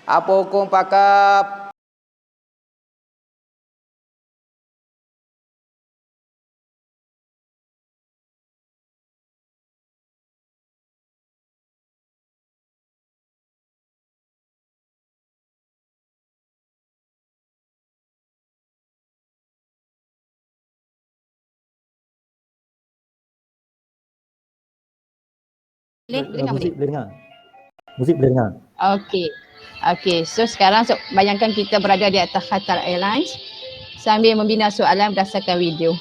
Apa hukum pakai Musik boleh dengar. Musik boleh dengar. Okey. Okey, so sekarang bayangkan kita berada di atas Qatar Airlines sambil membina soalan berdasarkan video.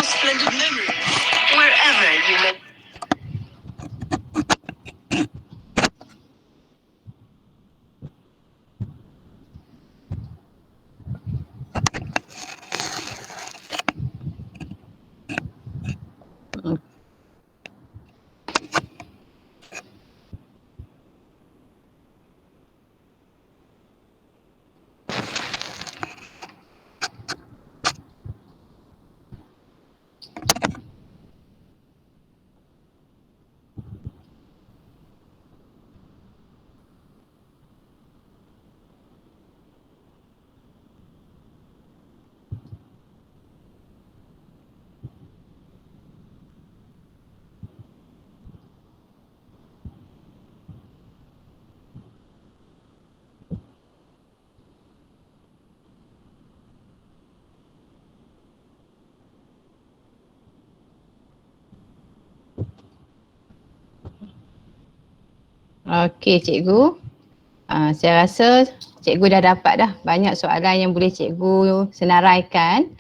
your splendid memory, wherever you may. Okey cikgu. Saya rasa cikgu dah dapat dah banyak soalan yang boleh cikgu senaraikan.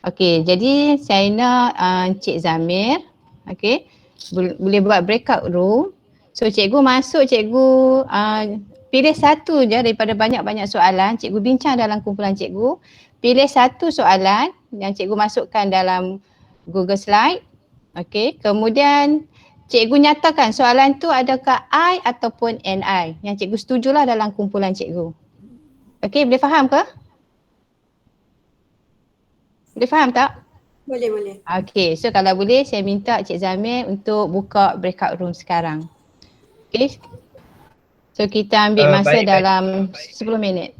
Okey, jadi saya nak Cik Zamir, okey, boleh buat breakout room. So cikgu masuk, cikgu pilih satu je daripada banyak-banyak soalan, cikgu bincang dalam kumpulan cikgu. Pilih satu soalan yang cikgu masukkan dalam Google Slide. Okey, kemudian cikgu nyatakan soalan tu adakah I ataupun NI. Yang cikgu setujulah dalam kumpulan cikgu. Okey, boleh faham ke? Boleh faham tak? Boleh. Okey, so kalau boleh saya minta Cik Zamir untuk buka breakout room sekarang. Okey. So kita ambil masa dalam 10 minit.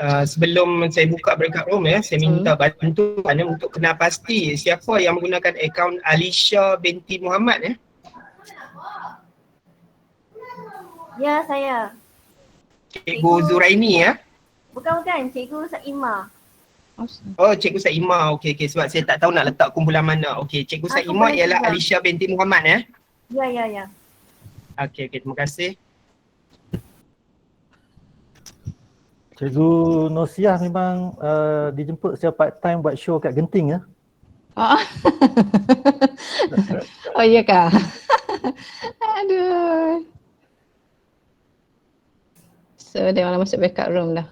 Sebelum saya buka breakout room saya minta bantuan untuk kenal pasti siapa yang menggunakan akaun Alisha binti Muhammad Ya, saya. Cikgu Zuraini Bukan, Cikgu Saimah. Oh, Cikgu Saimah. Okey, sebab saya tak tahu nak letak kumpulan mana. Okey, Cikgu Saimah ialah Alisha binti Muhammad Ya. Okey, terima kasih. Cikgu Nosiah memang dijemput secara part time buat show kat Genting ya. Oh iya kah? Aduh. So dia malah masuk breakout room dah.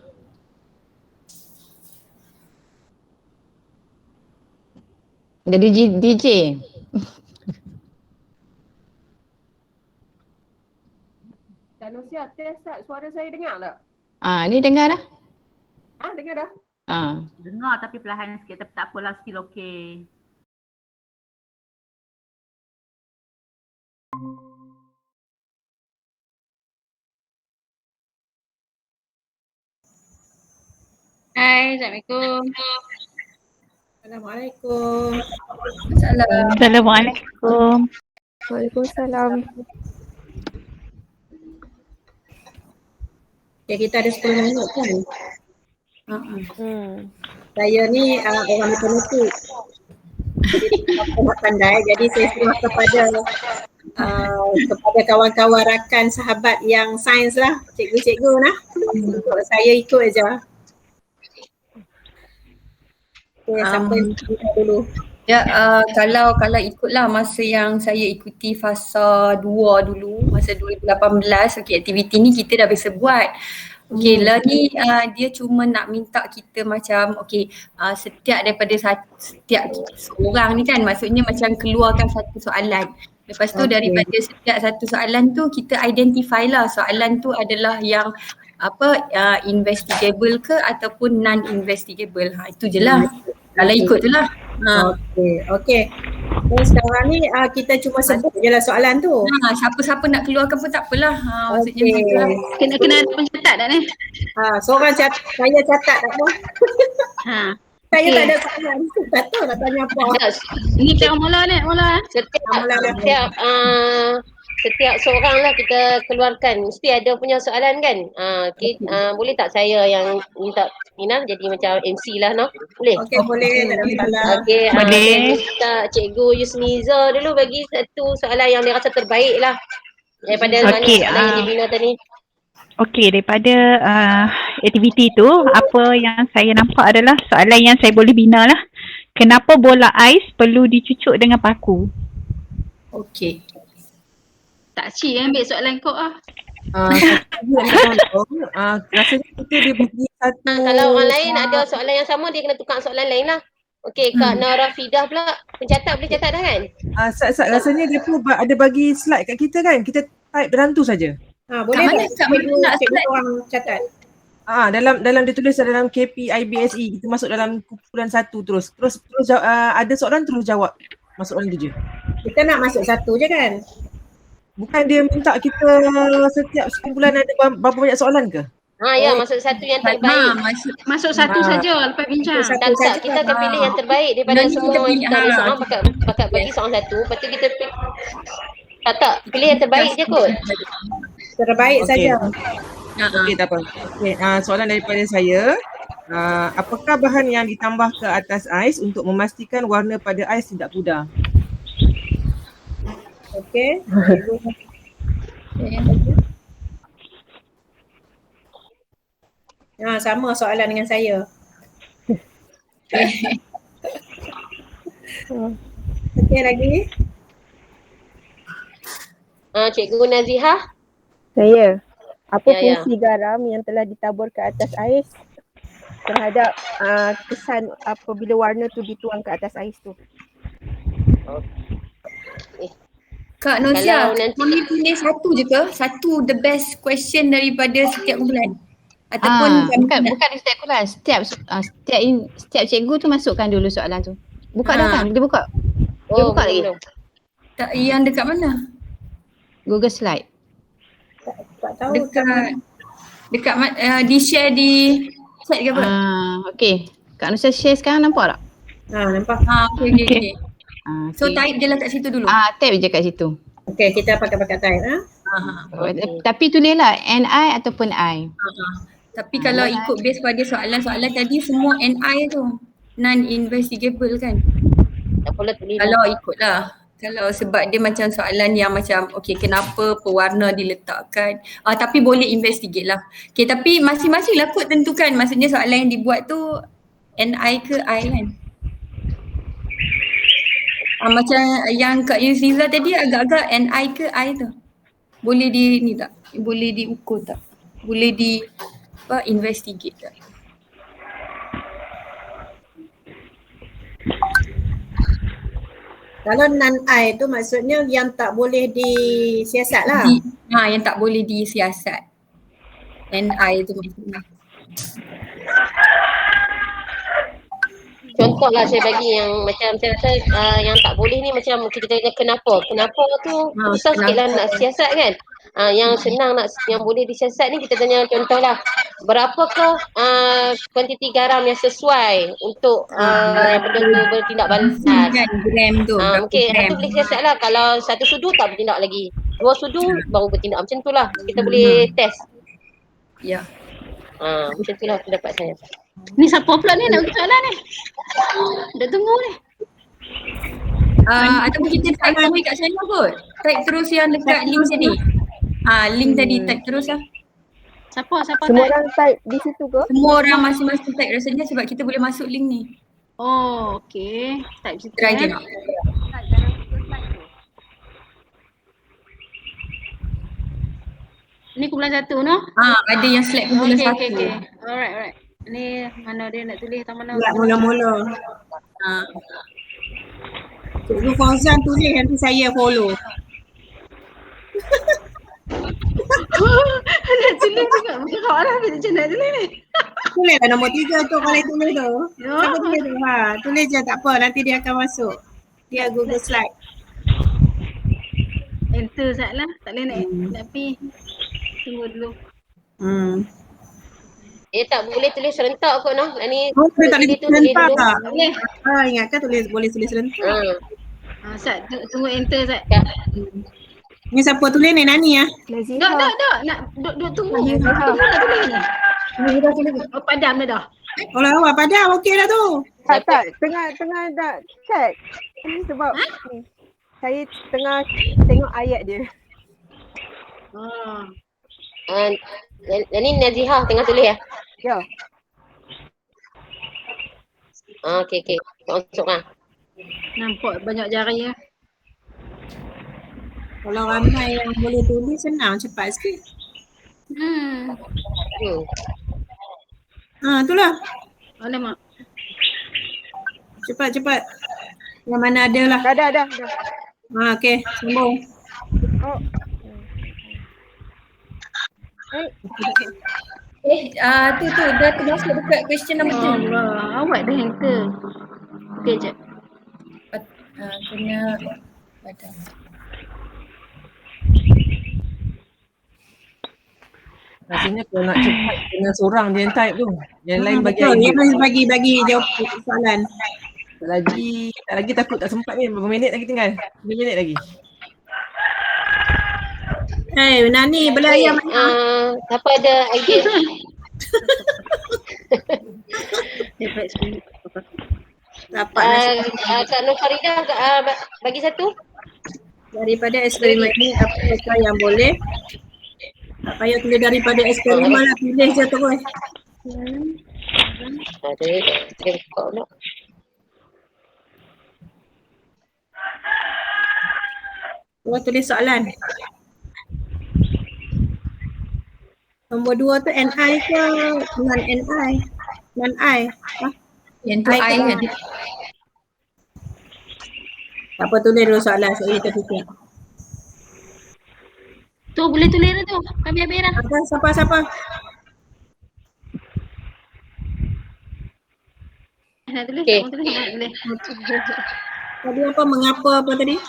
Jadi DJ. Danusia, test tak? Suara saya dengar tak? Ni dengar dah. Dengar dah? Dengar tapi perlahan sikit, tapi tak apalah, still okay. Hai, Assalamualaikum. Assalamualaikum. Assalamualaikum. Waalaikumsalam. Okay, kita ada 10 minit kan? Saya ni orang matematik. Jadi tak pandai, jadi saya serah kepada kawan-kawan rakan sahabat yang sains lah, cikgu-cikgu lah. Untuk saya ikut aja. Okay, sampai dulu. Ya, kalau ikutlah masa yang saya ikuti fasa 2 dulu, masa 2018, aktiviti ni kita dah biasa buat. Lah ni dia cuma nak minta kita macam setiap daripada setiap seorang ni kan, maksudnya macam keluarkan satu soalan. Lepas tu daripada setiap satu soalan tu kita identify lah soalan tu adalah yang investigable ke ataupun non-investigable. Itu je lah. Kalau ikut tu lah. Okey. Sekarang ni kita cuma sebut je lah soalan tu. Siapa-siapa nak keluarkan pun tak apalah. Maksudnya Kena pencatat tak ni? Seorang catat, saya catat tak apa. Saya tak ada soalan. Tak tahu nak tanya apa. Ni cara mula ni, mula. Setiap seorang lah kita keluarkan, mesti ada punya soalan kan. Boleh tak saya yang minta Ina jadi macam MC lah, no? Boleh? Okey, boleh. Tak ada masalah. Okey, boleh. Kita Cikgu Yusniza dulu bagi satu soalan yang dia rasa terbaik lah daripada mana soalan yang dibina tadi. Okey, daripada aktiviti tu, apa yang saya nampak adalah soalan yang saya boleh bina lah. Kenapa bola ais perlu dicucuk dengan paku? Okey. Tak cik ambil soalan kau ah. Rasanya kita dia bagi satu. Kalau orang lain ada soalan yang sama, dia kena tukar soalan lain lah. Okey, Kak Nara Fidah pula. Pencatat boleh catat dah kan? Rasanya dia pun ada bagi slide kat kita kan. Kita type dalam tu saja. Boleh tak? Cikgu orang catat. Dalam dia tulis dalam KPIBSE, kita masuk dalam kumpulan 1 terus ada soalan terus jawab. Masuk dalam tu je. Kita nak masuk 1 je kan? Bukan dia minta kita setiap kumpulan ada berapa banyak soalan ke? Ya, masuk 1 yang terbaik. Masuk 1 saja lepas bincang. Tak, kita akan pilih yang terbaik daripada semua yang kita ada seorang pakat bagi soalan 1. Lepas tu kita tak, pilih yang terbaik je kot. Terbaik saja. Okey, tak apa. Okay, soalan daripada saya. Apakah bahan yang ditambah ke atas ais untuk memastikan warna pada ais tidak pudar? Okey. Sama soalan dengan saya. Okey, lagi. Cikgu Nazihah. Saya. Apa fungsi garam yang telah ditabur ke atas ais terhadap kesan apabila warna tu dituang ke atas ais tu? Kak Nosia, boleh pilih satu je ke? Satu the best question daripada setiap bulan? Ataupun bukan setiap kelas. Setiap cikgu tu masukkan dulu soalan tu. Buka dah kan? Dia buka. Dia buka lagi. Tak, yang dekat mana? Google Slide. Tak tahu. Dekat di-share di chat ke apa? Okey. Kak Nusa share sekarang, nampak tak? Nampak. Okey. So type je lah kat situ dulu. Type je kat situ. Okey, kita pakai type. Tapi tulislah NI ataupun I. Tapi kalau ikut base pada soalan-soalan tadi semua NI tu. Non-investigable kan? Tak boleh tulis. Kalau ikutlah. Kalau sebab dia macam soalan yang macam okey kenapa pewarna diletakkan. Tapi boleh investigate lah. Okey, tapi masing-masing lah kot tentukan. Maksudnya soalan yang dibuat tu NI ke I kan? Macam yang Kak Yusniza tadi agak-agak NI ke I tu. Boleh ni tak? Boleh diukur tak? Boleh investigate tak? Kalau non-I tu maksudnya yang tak boleh disiasat lah. Yang tak boleh disiasat. NI tu maksudnya. Contohlah saya bagi yang macam saya rasa yang tak boleh ni macam kita tanya kenapa. Kenapa tu susah sikit lah nak siasat kan. Yang senang yang boleh disiasat ni kita tanya contohlah berapakah kuantiti garam yang sesuai untuk benda tu bertindak balas. Gram tu. Okey, itu boleh siasat lah. Kalau 1 sudu tak bertindak lagi. 2 sudu baru bertindak. Macam tu lah. Kita boleh test. Ya. Macam tu lah pendapat saya. Ni siapa pula ni nak bagi soalan ni? Dah tunggu ni. Ataupun kita type sama kat sana kot. Type terus yang dekat link sini. Link tadi type terus lah. Siapa semua orang type di situ ke? Semua orang masing-masing type rasanya sebab kita boleh masuk link ni. Okey. Type situ. Try je. Ni kumpulan 1 no? Ada yang select kumpulan 1. Okay. Alright. Ni mana dia nak tulis tak mana? Mula-mula. Cikgu Fauzan tulis nanti saya follow. Nak tulis juga. Bergerak lah macam nak tulis ni. Tulis lah nombor 3 tu kalau tulis tu. Siapa tulis tu? Tulis je tak apa. Nanti dia akan masuk. Dia Google Slide. Enter sat lah. Tak boleh nak pergi. Tunggu dulu. Tak boleh tulis serentak kot noh. Ni tak boleh tulis serentak tak? Boleh. Ingatkan boleh tulis serentak. Sat tunggu enter sat. Ni siapa tulis ni? Nani ah? Dah. Nak duduk tunggu. Tunggu nak tulis ni. Padam dah. Awak padam okey dah tu. Tak. Tengah dah check. Ini sebab saya tengah tengok ayat dia. Ni Nazihah tengah tulis ya? Ya. Okey. Masuk lah. Nampak banyak jari ya. Kalau ramai yang boleh tulis senang, cepat sikit. Itulah. Alamak. Cepat. Yang mana ada lah. Dah. Okey, sambung. Oh. Tu dah termasuk dekat question number 2. Allah, awak dah enter. Okey, jap. Kena badan. Rasanya kalau nak cepat kena seorang je yang type tu. Yang lain bagi Betul, idea. yang lain bagi jawab soalan. Tak lagi takut tak sempat ni. Berapa minit lagi tinggal? 3 minit lagi. Nani beli ayam mana? Siapa ada idea? Dapat Kak Nur Farida bagi satu. Daripada eksperimen ni apakah yang boleh? Tak payah tulis daripada eksperimen lah, tulis je terus. Ada buka pula. Tulis soalan. Nombor 2 tu NI ke non-NI? Non-I. Yang tu I kan? Tak apa, tulis dulu soalan. Saya terfikir. Tu boleh tulis dah tu. Habis dah. Siapa? Nak tulis? Okay. Tak tulis? Boleh. Tadi apa? Mengapa apa tadi?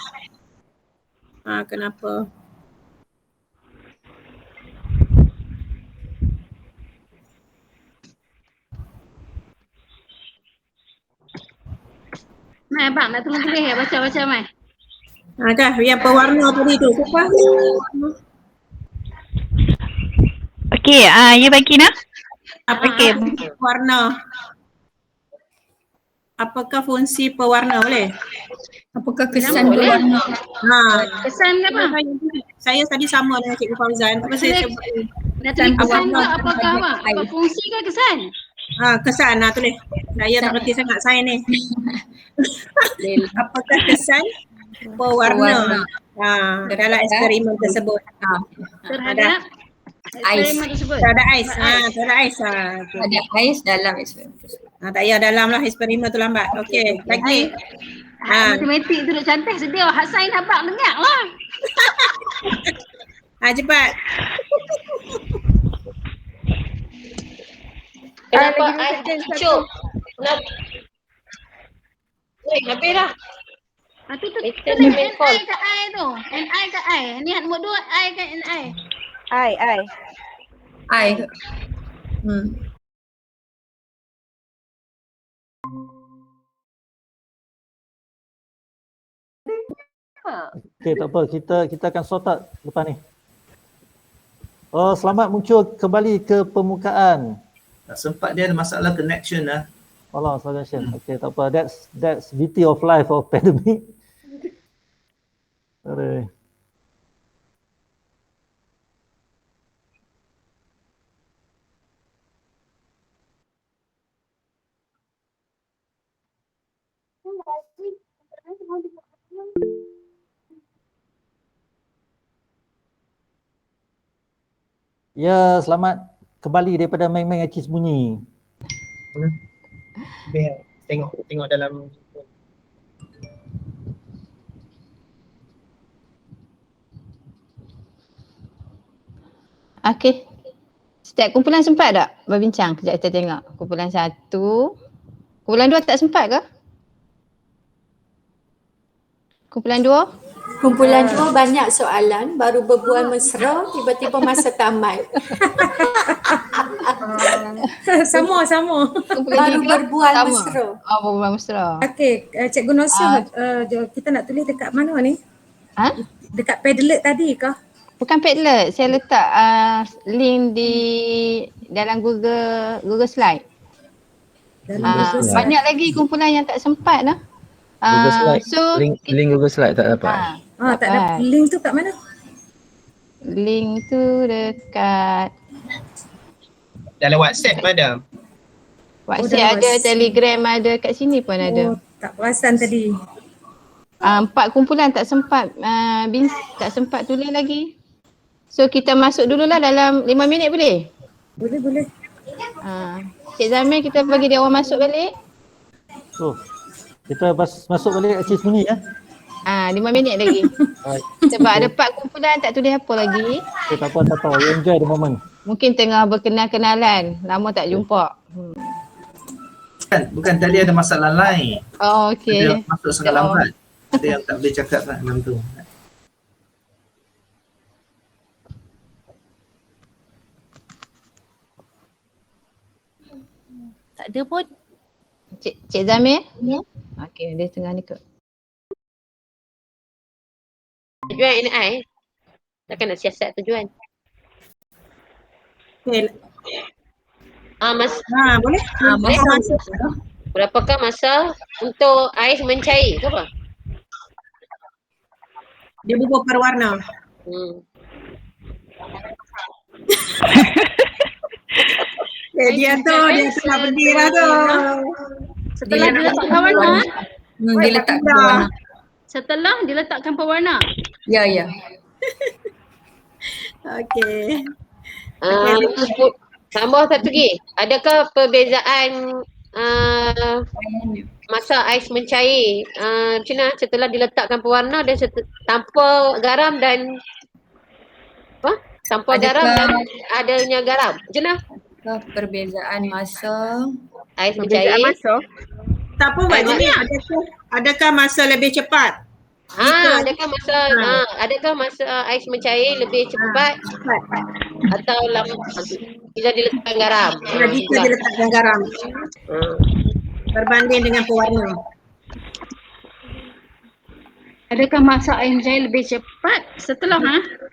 Kenapa? Mai abang nak tolong tulis ya, baca Mai. Dah, yang pewarna tadi tu. Siapa? Okey, you bagi nak? Apakah warna? Apakah fungsi pewarna boleh? Apakah kesan berwarna? Kesan ke apa? Saya tadi sama dengan Cikgu Fauzan. Apa saya sebut? Nak tulis kesan ke apakah apa? Apa fungsi ke kesan? Kesan lah tulis. Saya tak kerti sangat sains ni. Apakah kesan pewarna dalam eksperimen tersebut? Terhadap eksperimen tersebut. Terhadap ais. Terhadap ais. Ada ais dalam eksperimen tersebut. Tak payah dalam lah, eksperimen tu lambat. Okey, lagi. Matematik tu duk cantik sedia. Hak sains abang dengar lah. Cepat. Kenapa ais cucuk? Habis dah. Tu NI ke I tu? NI ke I? Ni nombor 2 I ke NI? I. Okey, tak apa. Kita akan sort out lepas ni. Selamat muncul kembali ke permukaan. Tak sempat, dia ada masalah connection lah. Connection. Okey, tak apa. That's beauty of life of pandemic. Sorry. Ya, selamat kembali daripada main-main aci sembunyi. Tengok dalam. Okey. Setiap kumpulan sempat tak berbincang? Kejap kita tengok. Kumpulan 1. Kumpulan 2 tak sempat ke? Kumpulan 2? Kumpulan 2 banyak soalan, baru berbual mesra, tiba-tiba masa tamat. Sama. Baru berbual mesra. Berbual mesra. Okey, Cikgu Nosia, kita nak tulis dekat mana ni? Dekat Padlet tadi ke? Bukan Padlet, saya letak link di dalam Google Slide. Banyak lagi kumpulan yang tak sempat lah. Google Slide. So link Google Slide tak dapat. Tak dapat. Link tu kat mana? Link tu dekat dalam WhatsApp ada. WhatsApp ada, Telegram ada, kat sini pun ada. Tak perasan tadi. 4 kumpulan tak sempat tak sempat tulis lagi. So kita masuk dululah dalam 5 minit boleh? Boleh. Cik Zamir kita bagi dia orang masuk balik. So, kita masuk balik achievement ni ya. 5 minit lagi. Sebab ada 4 kumpulan tak tulis apa lagi. Okay, tak apa. You enjoy the moment. Mungkin tengah berkenal-kenalan. Lama tak jumpa. Bukan tadi ada masalah lain. Oh, okey. Dia masuk sangat lambat. Ada yang tak boleh cakap lah dalam tu. Tak ada pun. Cik Zamir? Ya. Okey, dia tengah ni kot. Tujuan NI. Takkan nak siasat tujuan. Okay. Boleh? Masa. Berapakah masa untuk ais mencair ke apa? Dia berubah berwarna. Dia nak berdiri tu. Setelah diletakkan warna. Dia letakkan warna. Setelah diletakkan pewarna. Ya. Okey. Tambah satu lagi. Adakah perbezaan masa ais mencair macam mana setelah diletakkan pewarna dan tanpa garam dan tanpa garam dan adanya garam? Macam mana? Perbezaan masa ais mencair. Tak apa buat ni. Adakah masa lebih cepat? Adakah masa ais mencair lebih cepat atau lama bila diletakkan garam? Jika diletakkan garam. Berbanding dengan pewarna. Adakah masa air mencair lebih cepat setelah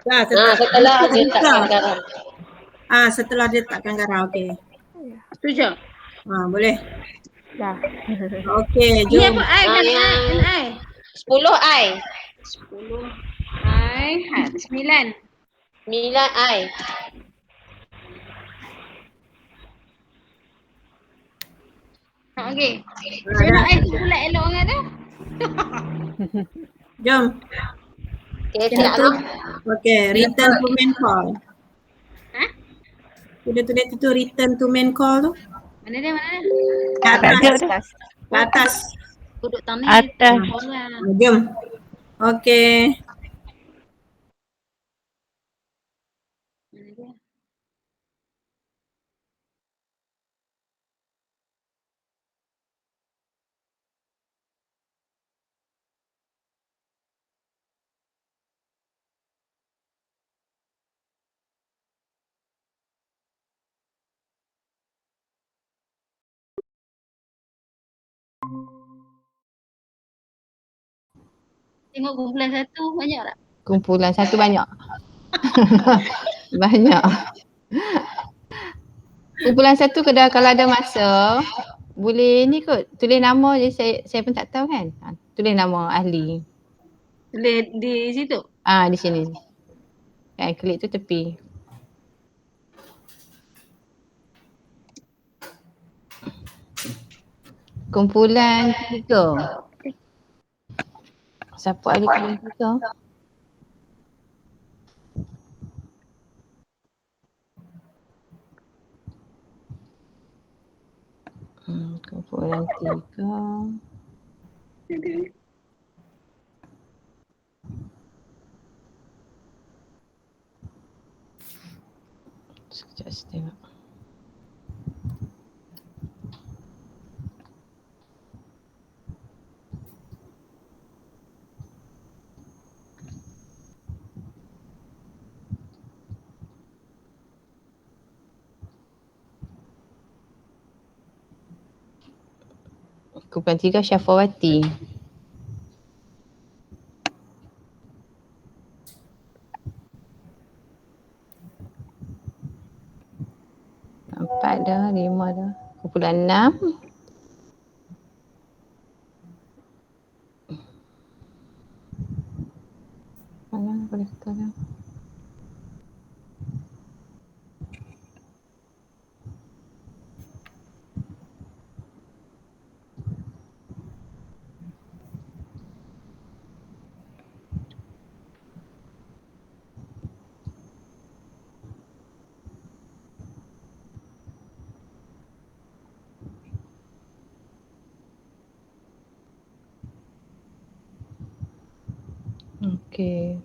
setelah diletakkan garam. Setelah diletakkan garam, okey. Setuju? Boleh. Dah. Okey, jom. Ini apa air kan? NI. 10 air. 10 air. 9 air. Okey. Saya nak air tu pula elok sangat tu. Jom. Okey, return to main call. Sudah tulis tu return to main call tu. Mana dia? Ke atas. Duduk tanah. Atas. Jom. Okey. Tengok kumpulan 1 banyak tak? Kumpulan 1 banyak. Banyak. Kumpulan 1 kalau ada masa boleh ni kot tulis nama je, saya pun tak tahu kan. Tulis nama ahli. Tulis di situ? Di sini. Kan klik tu tepi. Kumpulan 3. Siapa ahli kumpulan 3? Kumpulan 3. Sekejap saya tengok. Kumpulan 3 Syafawati. Empat dah, 5 dah. Kumpulan 6. Mana boleh sekarang? Okey.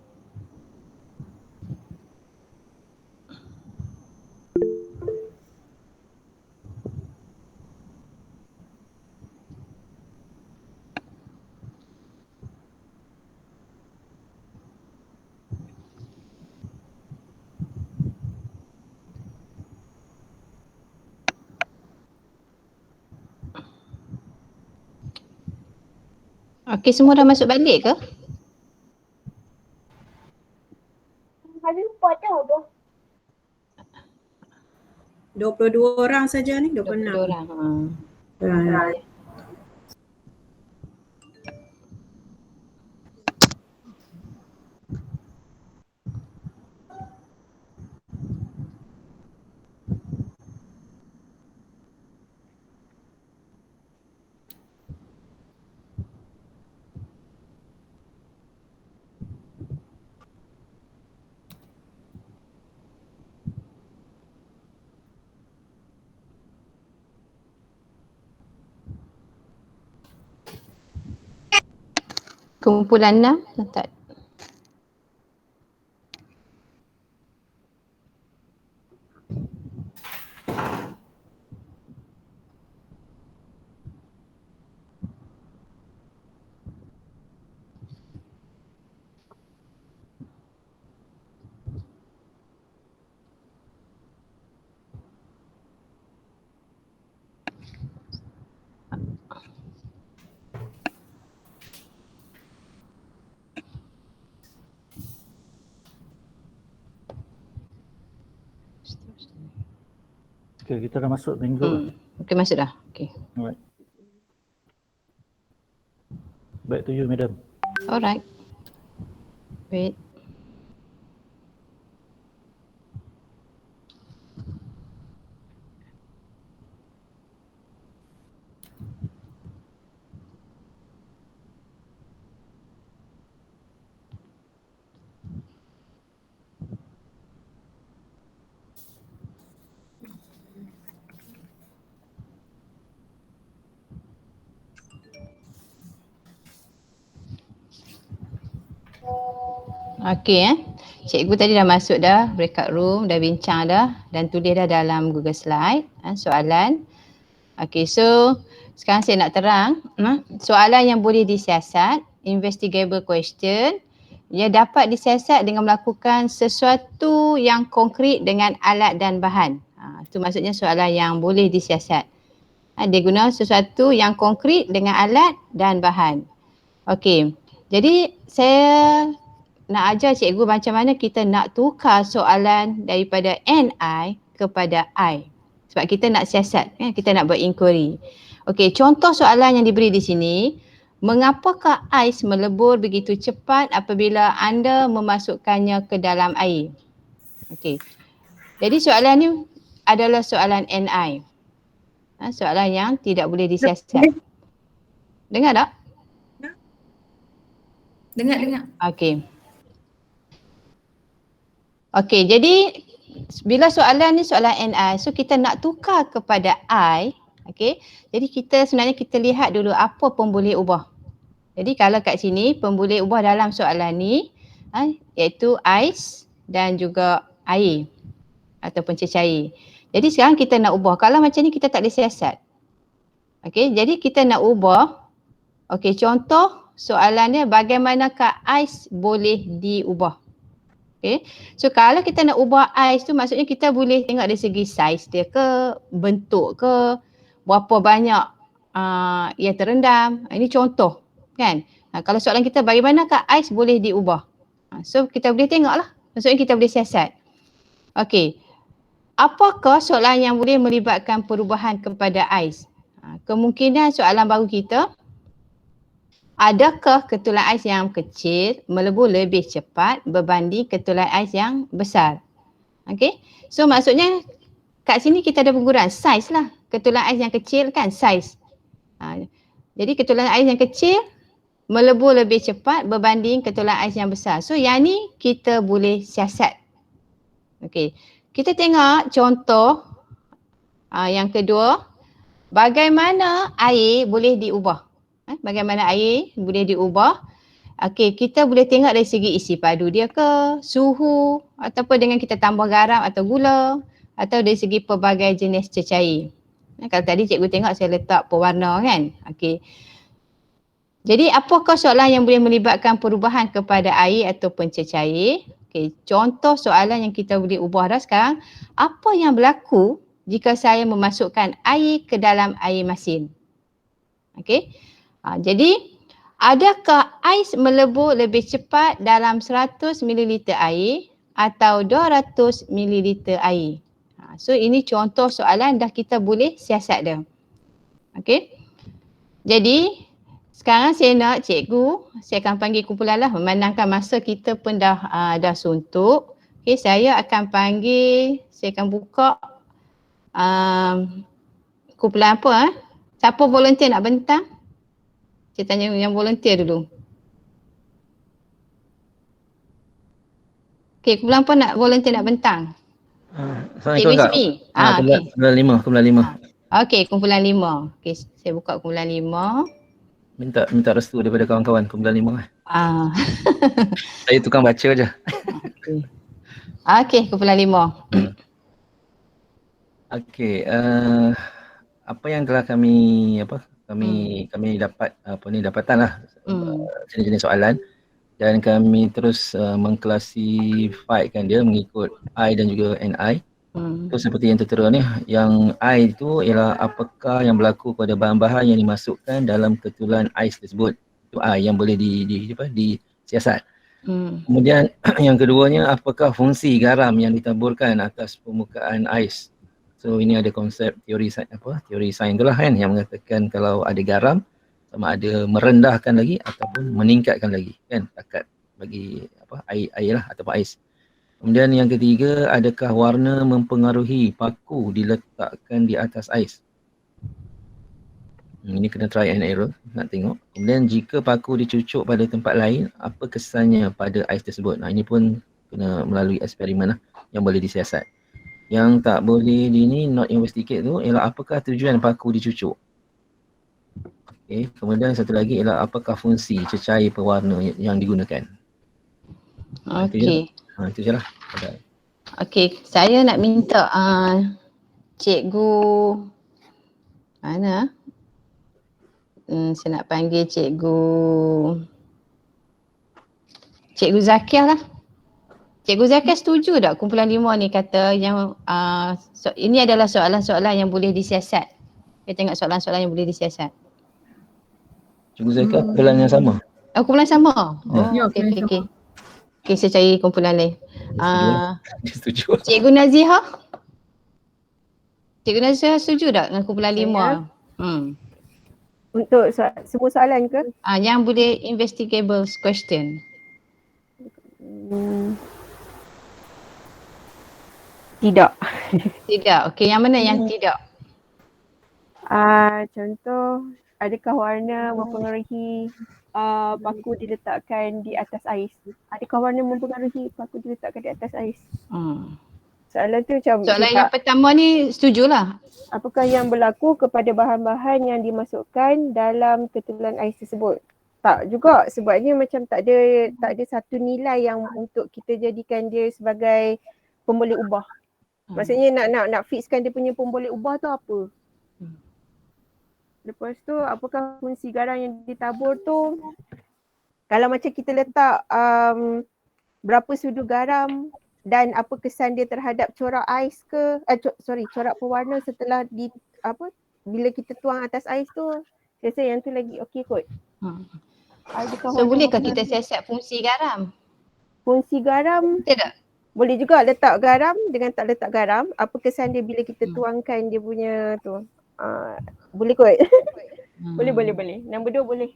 Okey, semua dah masuk balik ke? Ada 22 orang saja ni, 26 orang. Right. Kumpulan 6 tak. Okay, kita dah masuk minggu. Okey, masuk dah. Okey. Alright. Back to you, madam. Alright. Wait. Okey Cikgu tadi dah masuk dah breakout room, dah bincang dah dan tulis dah dalam Google Slide soalan. Okey, so sekarang saya nak terang soalan yang boleh disiasat, investigable question yang dapat disiasat dengan melakukan sesuatu yang konkret dengan alat dan bahan. Itu maksudnya soalan yang boleh disiasat. Dia guna sesuatu yang konkret dengan alat dan bahan. Okey, jadi saya nak ajar cikgu macam mana kita nak tukar soalan daripada NI kepada I. Sebab kita nak siasat, kita nak buat inquiry. Okey, contoh soalan yang diberi di sini. Mengapakah ais melebur begitu cepat apabila anda memasukkannya ke dalam air? Okey, jadi soalan ni adalah soalan NI. Soalan yang tidak boleh disiasat. Dengar tak? Dengar. Okey. Okey, jadi bila soalan ni soalan NI, so kita nak tukar kepada I, okey. Jadi sebenarnya kita lihat dulu apa pemboleh ubah. Jadi kalau kat sini pemboleh ubah dalam soalan ni iaitu ais dan juga air ataupun cecair. Jadi sekarang kita nak ubah. Kalau macam ni kita tak boleh siasat. Okey, jadi kita nak ubah. Okey, contoh soalannya bagaimanakah ais boleh diubah? Okay. So kalau kita nak ubah ais tu maksudnya kita boleh tengok dari segi saiz dia ke, bentuk ke, berapa banyak yang terendam. Ini contoh kan. Kalau soalan kita bagaimanakah ais boleh diubah? So kita boleh tengok lah. Maksudnya kita boleh siasat. Okey. Apakah soalan yang boleh melibatkan perubahan kepada ais? Kemungkinan soalan baru kita, adakah ketulan ais yang kecil melebur lebih cepat berbanding ketulan ais yang besar? Okey. So maksudnya kat sini kita ada pengukuran saiz lah. Ketulan ais yang kecil kan saiz. Jadi ketulan ais yang kecil melebur lebih cepat berbanding ketulan ais yang besar. So yang ni kita boleh siasat. Okey. Kita tengok contoh yang kedua. Bagaimana air boleh diubah? Bagaimana air boleh diubah Okey, kita boleh tengok dari segi isi padu dia ke, suhu ataupun dengan kita tambah garam atau gula atau dari segi pelbagai jenis cecair. Kalau tadi cikgu tengok saya letak pewarna kan. Okey. Jadi apakah soalan yang boleh melibatkan perubahan kepada air ataupun cecair? Okey, contoh soalan yang kita boleh ubah dah sekarang. Apa yang berlaku jika saya memasukkan air ke dalam air masin? Okey. Jadi adakah ais melebur lebih cepat dalam 100 ml air atau 200 ml air? So ini contoh soalan dah kita boleh siasat dah. Okey. Jadi sekarang saya nak cikgu, saya akan panggil kumpulan lah memandangkan masa kita pun dah suntuk. Okey, saya akan panggil, saya akan buka kumpulan apa Siapa volunteer nak bentang? Saya tanya yang volunteer dulu. Okey, kumpulan apa nak volunteer nak bentang? Assalamualaikum Kak. Ismi. Kumpulan 5. Okey, kumpulan 5. Okey, saya buka kumpulan 5. Minta restu daripada kawan-kawan kumpulan 5 lah. Saya tukang baca je. Okey, kumpulan 5. Okey, apa yang telah kami dapat dapatan lah jenis-jenis soalan dan kami terus mengklasifikasikan dia mengikut I dan juga NI. Itu seperti yang tertera ni, yang I itu ialah apakah yang berlaku pada bahan-bahan yang dimasukkan dalam ketulan ais tersebut. Itu I yang boleh disiasat. Kemudian yang keduanya, apakah fungsi garam yang ditaburkan atas permukaan ais. So ini ada konsep teori sains tu lah kan, yang mengatakan kalau ada garam sama ada merendahkan lagi ataupun meningkatkan lagi kan takat bagi air lah ataupun ais. Kemudian yang ketiga, adakah warna mempengaruhi paku diletakkan di atas ais? Ini kena try and error, nak tengok. Kemudian jika paku dicucuk pada tempat lain, apa kesannya pada ais tersebut? Nah ini pun kena melalui eksperimen lah yang boleh disiasat. Yang tak boleh not investigate tu ialah apakah tujuan paku dicucuk. Okay. Kemudian satu lagi ialah apakah fungsi cecair pewarna yang digunakan. Okey. Itu je lah. Okey, saya nak minta cikgu mana? Saya nak panggil cikgu Zakia lah. Cikgu Zakia setuju tak kumpulan 5 ni kata yang ini adalah soalan-soalan yang boleh disiasat. Kita tengok soalan-soalan yang boleh disiasat. Cikgu Zakia kumpulan yang sama? Kumpulan sama? Okey. Okey, saya cari kumpulan lain. Setuju. Cikgu Nazihah? Cikgu Nazihah setuju tak dengan kumpulan 5? Untuk semua soalan ke? Yang boleh investigable question. Tidak. Tidak. Okey, yang mana yang tidak? Contoh, adakah warna mempengaruhi paku diletakkan di atas ais? Adakah warna mempengaruhi paku diletakkan di atas ais? Soalan tu macam soalan yang pertama ni setujulah. Apakah yang berlaku kepada bahan-bahan yang dimasukkan dalam ketulan ais tersebut? Tak juga, sebabnya macam tak ada satu nilai yang untuk kita jadikan dia sebagai pemboleh ubah. Maksudnya nak fixkan dia punya pemboleh ubah tu apa? Lepas tu apakah fungsi garam yang ditabur tu? Kalau macam kita letak berapa sudu garam dan apa kesan dia terhadap corak ais ke corak pewarna setelah bila kita tuang atas ais tu, saya rasa yang tu lagi okey kot. So bolehkah kita siasat fungsi garam? Fungsi garam tidak. Boleh juga letak garam dengan tak letak garam. Apa kesan dia bila kita tuangkan dia punya tu. Boleh kot. Boleh. Nombor 2 boleh.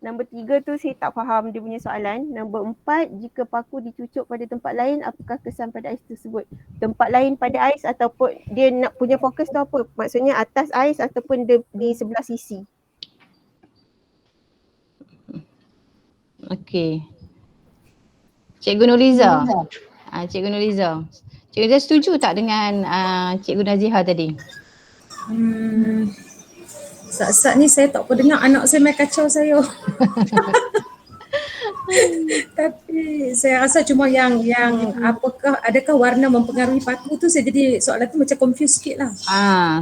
Nombor 3 tu saya tak faham dia punya soalan. Nombor 4, jika paku dicucuk pada tempat lain, apakah kesan pada ais tersebut? Tempat lain pada ais ataupun dia nak punya fokus tu apa? Maksudnya atas ais ataupun di sebelah sisi? Okey. Cikgu Nuriza. Cikgu Nuriza. Cikgu Nuriza setuju tak dengan Cikgu Nazihah tadi? Saat-saat ni saya tak pernah dengar anak saya main kacau saya. Tapi saya rasa cuma yang adakah warna mempengaruhi paku tu, saya jadi soalan tu macam confused sikit lah.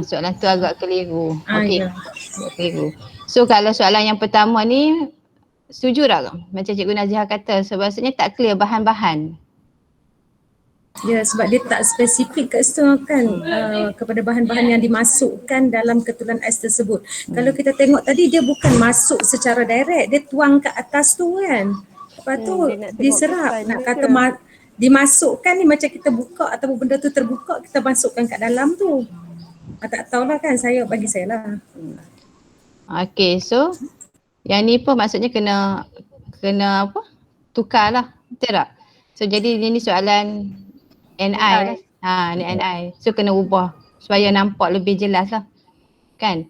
Soalan tu agak keliru. Okey. Ya. Agak keliru. So kalau soalan yang pertama ni, setuju tak macam Cikgu Naziha kata, sebabnya tak clear bahan-bahan. Ya, sebab dia tak spesifik kat situ kan kepada bahan-bahan yang dimasukkan dalam ketulan ais tersebut. Kalau kita tengok tadi dia bukan masuk secara direct, dia tuang kat atas tu kan. Lepas tu diserap, nak kata dimasukkan ni macam kita buka ataupun benda tu terbuka, kita masukkan kat dalam tu. Tak tahulah kan, bagi saya lah. Okey, so yang ni pun maksudnya kena apa? Tukar lah, betul tak? So jadi ini soalan NI lah. Ni NI. So kena ubah supaya nampak lebih jelas lah. Kan?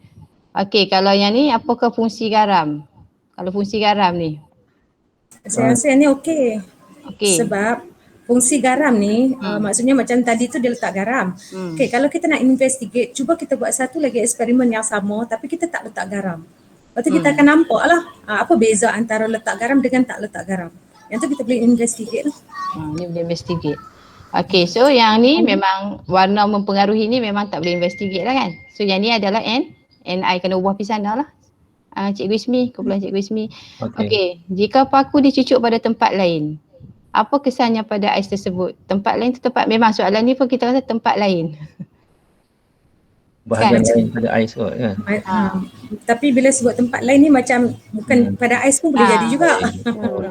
Okey, kalau yang ni apakah fungsi garam? Kalau fungsi garam ni? Saya rasa yang ni okey. Okey. Sebab fungsi garam ni maksudnya macam tadi tu dia letak garam. Okey, kalau kita nak investigate, cuba kita buat satu lagi eksperimen yang sama tapi kita tak letak garam. Lepas tu kita akan nampak lah apa beza antara letak garam dengan tak letak garam. Yang tu kita boleh investigate lah. Ni boleh investigate. Okey, so yang ni memang warna mempengaruhi ni memang tak boleh investigate lah kan. So yang ni adalah NI, kena ubah pergi sana lah. Cikgu Ismi, kumpulan Cikgu Ismi. Okey, jika paku dicucuk pada tempat lain, apa kesannya pada ais tersebut? Tempat lain tu tempat, memang soalan ni pun kita rasa tempat lain. Bahagian lain pada ais kot kan. Tapi bila sebut tempat lain ni macam bukan pada ais pun boleh jadi juga.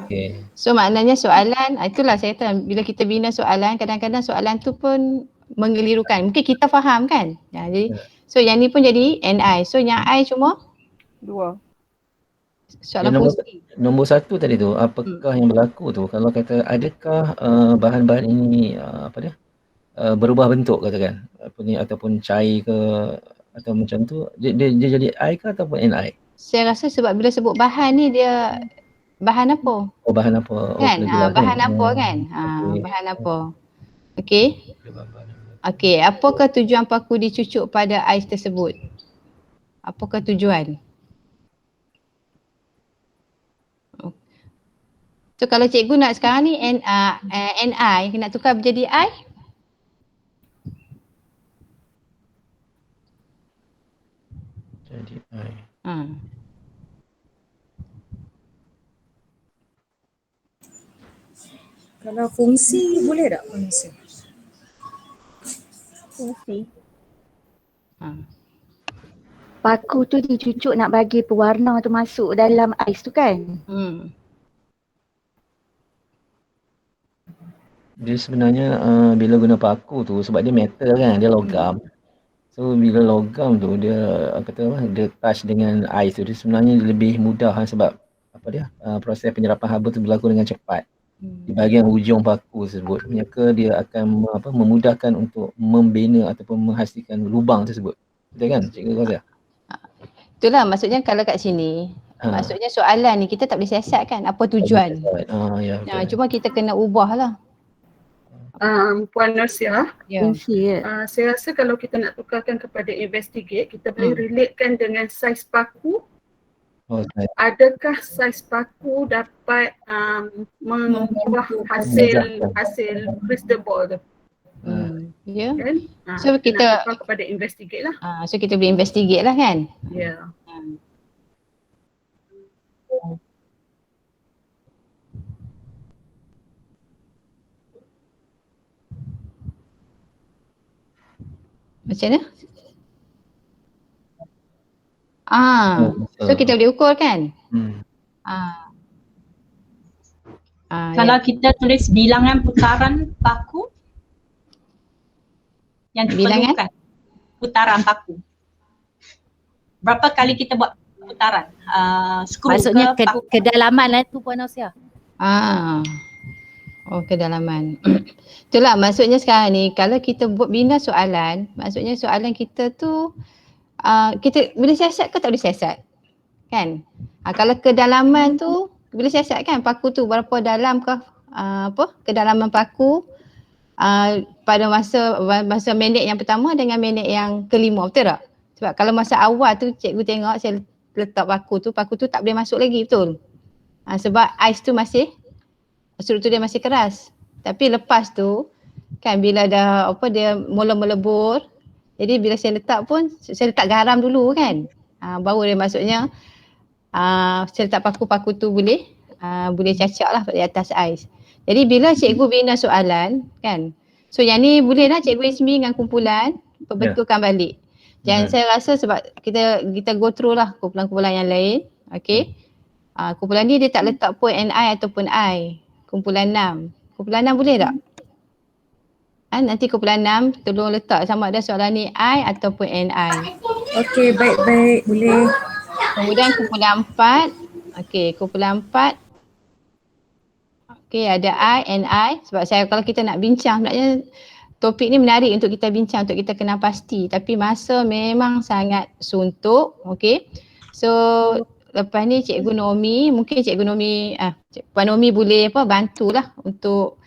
Okay. So maknanya soalan, itulah saya kata bila kita bina soalan, kadang-kadang soalan tu pun mengelirukan. Mungkin kita faham kan. Jadi so yang ni pun jadi NI. So yang I cuma 2. Soalan fungsi. Nombor 1 tadi tu, apakah yang berlaku tu? Kalau kata adakah bahan-bahan ini berubah bentuk katakan ataupun cair ke atau macam tu, dia jadi I ke ataupun NI? Saya rasa sebab bila sebut bahan ni dia bahan apa? Bahan apa? Kan? Bahan apa kan? Bahan apa? Okey. Okey, apakah tujuan paku dicucuk pada ais tersebut? Apakah tujuan? So kalau cikgu nak sekarang ni NI nak tukar menjadi I? Jadi I. Kalau fungsi boleh tak fungsi? Fungsi. Paku tu dicucuk nak bagi pewarna tu masuk dalam ais tu kan? Dia sebenarnya bila guna paku tu sebab dia metal kan, dia logam. So bila logam tu dia dia touch dengan ais tu, dia sebenarnya lebih mudah sebab proses penyerapan haba tu berlaku dengan cepat. Di bahagian hujung paku tersebut, maka dia akan memudahkan untuk membina ataupun menghasilkan lubang tersebut. Betul kan Cikgu Razia? Itulah maksudnya kalau kat sini maksudnya soalan ni kita tak boleh siasat kan apa tujuan. Cuma kita kena ubah lah. Puan Nursia, fungsi saya rasa kalau kita nak tukarkan kepada investigate, kita boleh relatekan dengan saiz paku. Adakah saiz paku dapat mengubah hasil crystal ball tu? Ya. Kan? So kita nak kepada investigate lah. So kita boleh investigate lah kan? Ya. Macam mana? So kita boleh ukur kan? Kalau kita tulis bilangan putaran paku yang diperlukan, putaran paku. Berapa kali kita buat putaran? Maksudnya kedalaman lah tu Puan Nursia. Kedalaman. Itulah maksudnya sekarang ni kalau kita buat bina soalan, maksudnya soalan kita tu kita boleh siasat ke tak boleh siasat? Kan? Kalau kedalaman tu boleh siasat kan, paku tu berapa dalam ke kedalaman paku pada masa minit yang pertama dengan minit yang kelima, betul tak? Sebab kalau masa awal tu cikgu tengok saya letak paku tu tak boleh masuk lagi, betul? Sebab ais tu masih, struktur dia masih keras. Tapi lepas tu kan bila dah dia mula melebur, jadi bila saya letak pun saya letak garam dulu kan. Baru dia maksudnya saya letak paku-paku tu boleh cacak lah di atas ais. Jadi bila cikgu bina soalan kan, so yang ni boleh lah cikgu Ismi dengan kumpulan perbetulkan balik. Dan saya rasa sebab kita go through lah kumpulan-kumpulan yang lain, okay. Kumpulan ni dia tak letak pun NI ataupun I. Kumpulan 6. Kumpulan 6 boleh tak? Nanti kumpulan 6 tolong letak sama ada soalan ni I ataupun NI. Okey, baik-baik, boleh. Kemudian kumpulan 4. Okey, kumpulan 4. Okey, ada I, NI. Sebab kalau kita nak bincang sebenarnya topik ni menarik untuk kita bincang, untuk kita kenal pasti. Tapi masa memang sangat suntuk. Okey. So lepas ni Cikgu Nomi, mungkin Cikgu Nomi, Puan Nomi boleh bantulah untuk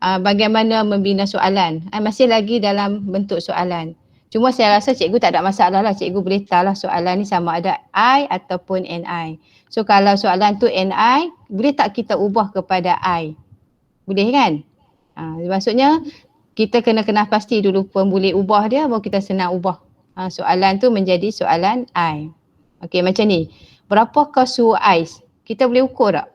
bagaimana membina soalan. Masih lagi dalam bentuk soalan. Cuma saya rasa cikgu tak ada masalah lah. Cikgu boleh tahu lah soalan ni sama ada I ataupun NI. So kalau soalan tu NI, boleh tak kita ubah kepada I? Boleh kan? Maksudnya kita kena pasti dulu pun boleh ubah dia, baru kita senang ubah soalan tu menjadi soalan I. Okey, macam ni. Berapakah suhu ais? Kita boleh ukur tak?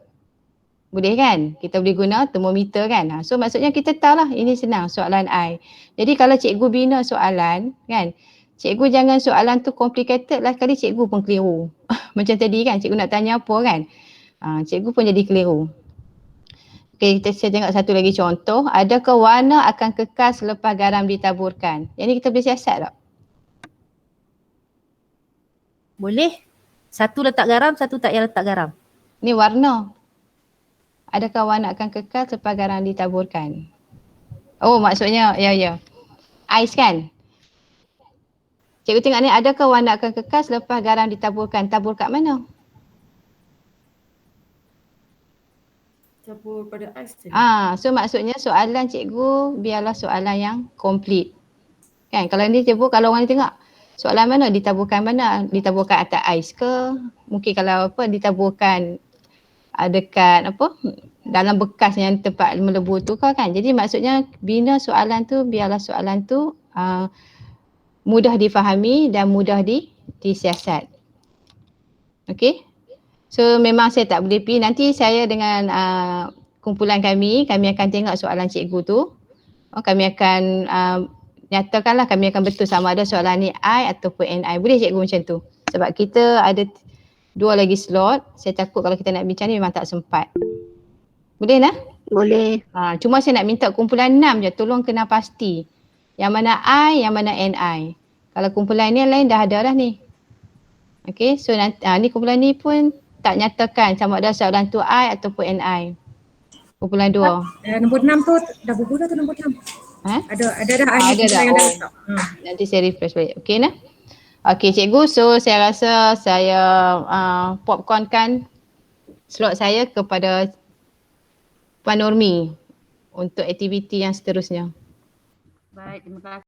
Boleh kan? Kita boleh guna termometer kan? So maksudnya kita tahu lah ini senang soalan I. Jadi kalau cikgu bina soalan kan, cikgu jangan soalan tu complicated lah, kali cikgu pun keliru. Macam tadi kan, cikgu nak tanya apa kan? Cikgu pun jadi keliru. Okay, saya tengok satu lagi contoh. Adakah warna akan kekal selepas garam ditaburkan? Yang ni kita boleh siasat tak? Boleh. Satu letak garam, satu tak payah letak garam. Ni warna. Adakah warna akan kekal selepas garam ditaburkan? Oh, maksudnya ya. Ais kan? Cikgu tengok ni, adakah warna akan kekal selepas garam ditaburkan? Tabur kat mana? Tabur pada ais tadi. So maksudnya soalan cikgu biarlah soalan yang komplit. Kan? Kalau ni cikgu, kalau orang ni tengok soalan mana? Ditaburkan mana? Ditaburkan atas ais ke? Mungkin kalau ditaburkan dekat dalam bekas yang tempat melebur tu kan. Jadi maksudnya bina soalan tu biarlah soalan tu mudah difahami dan mudah disiasat. Okey. So memang saya tak boleh pergi. Nanti saya dengan kumpulan kami akan tengok soalan cikgu tu. Kami akan nyatakanlah, kami akan betul sama ada soalan ni I ataupun NI. Boleh cikgu macam tu? Sebab kita ada 2 lagi slot. Saya takut kalau kita nak bincang ni memang tak sempat. Boleh lah? Boleh. Cuma saya nak minta kumpulan 6 je. Tolong kena pasti. Yang mana I, yang mana NI. Kalau kumpulan ni yang lain dah ada dah ni. Okay, so nanti, ni kumpulan ni pun tak nyatakan sama ada soalan tu I ataupun NI. Kumpulan 2. Nombor 6 tu dah berguna tu nombor 6. Ada dah. Ada dah. Nanti saya refresh balik. Okey nah. Okey cikgu, so saya rasa saya popcornkan slot saya kepada Puan Nurmi untuk aktiviti yang seterusnya. Baik, terima kasih.